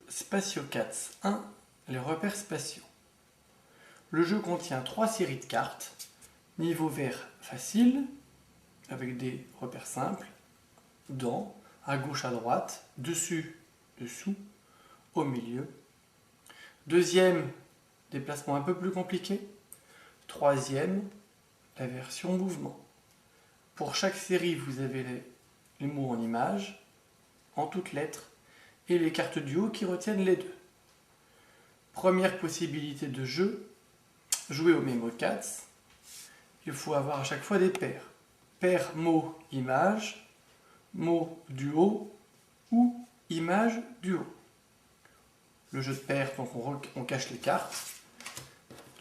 SpatioCats 1, les repères spatiaux. Le jeu contient 3 séries de cartes, niveau vert facile, avec des repères simples, dans, à gauche, à droite, dessus, dessous, au milieu. Deuxième, déplacement un peu plus compliqué. Troisième, la version mouvement. Pour chaque série, vous avez les mots en images, en toutes lettres, et les cartes du haut qui retiennent les deux. Première possibilité de jeu, jouer au MemoCats. Il faut avoir à chaque fois des paires. Paire mot image, mot du haut ou image du haut. Le jeu de paires, donc on cache les cartes.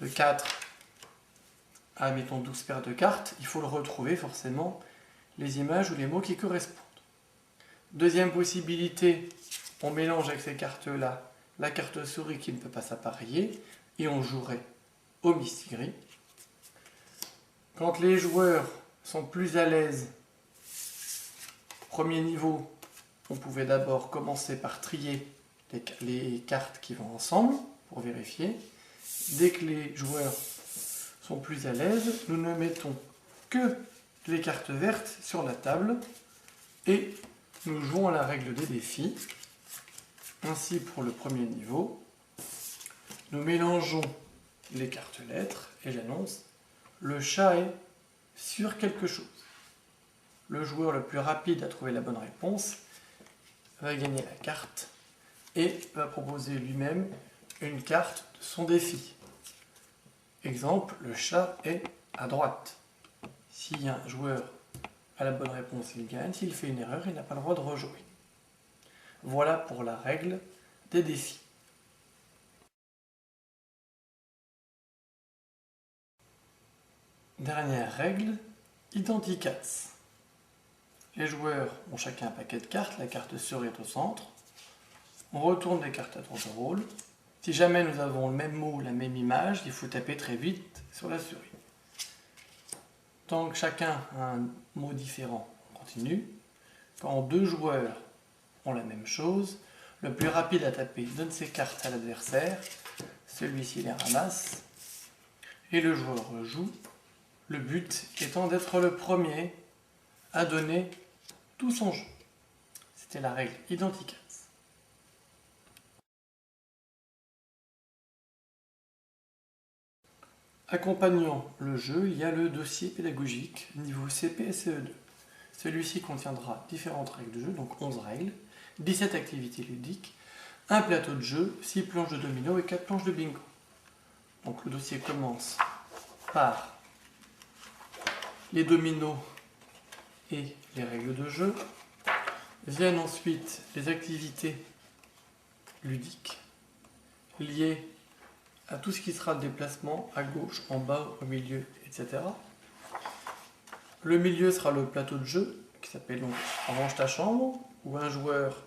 De 4 à, mettons, 12 paires de cartes, il faut le retrouver forcément, les images ou les mots qui correspondent. Deuxième possibilité, on mélange avec ces cartes-là la carte souris qui ne peut pas s'appareiller et on jouerait au mistigris. Quand les joueurs sont plus à l'aise, premier niveau, on pouvait d'abord commencer par trier les cartes qui vont ensemble pour vérifier. Dès que les joueurs sont plus à l'aise, nous ne mettons que les cartes vertes sur la table et nous jouons à la règle des défis. Ainsi, pour le premier niveau, nous mélangeons les cartes lettres et j'annonce, le chat est sur quelque chose. Le joueur le plus rapide à trouver la bonne réponse va gagner la carte et va proposer lui-même une carte de son défi. Exemple, le chat est à droite. Si un joueur a la bonne réponse, il gagne. S'il fait une erreur, il n'a pas le droit de rejouer. Voilà pour la règle des défis. Dernière règle, IdentiCats. Les joueurs ont chacun un paquet de cartes, la carte souris est au centre. On retourne les cartes à tour de rôle. Si jamais nous avons le même mot, la même image, il faut taper très vite sur la souris. Tant que chacun a un mot différent, on continue. Quand deux joueurs ont la même chose, le plus rapide à taper donne ses cartes à l'adversaire, celui-ci les ramasse et le joueur joue. Le but étant d'être le premier à donner tout son jeu. C'était la règle IdentiCats. Accompagnant le jeu, il y a le dossier pédagogique niveau CP et CE2. Celui-ci contiendra différentes règles de jeu, donc 11 règles, 17 activités ludiques, un plateau de jeu, 6 planches de domino et 4 planches de bingo. Donc le dossier commence par les dominos et les règles de jeu. Viennent ensuite les activités ludiques liées à tout ce qui sera le déplacement à gauche, en bas, au milieu, etc. Le milieu sera le plateau de jeu, qui s'appelle donc Range ta chambre, où un joueur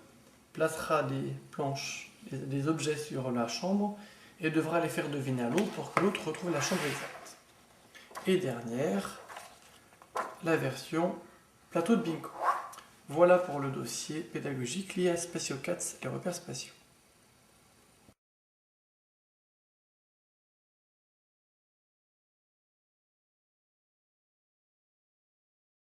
placera des planches, des objets sur la chambre, et devra les faire deviner à l'autre pour que l'autre retrouve la chambre exacte. Et dernière, la version plateau de bingo. Voilà pour le dossier pédagogique lié à SpatioCats, les repères spatiaux.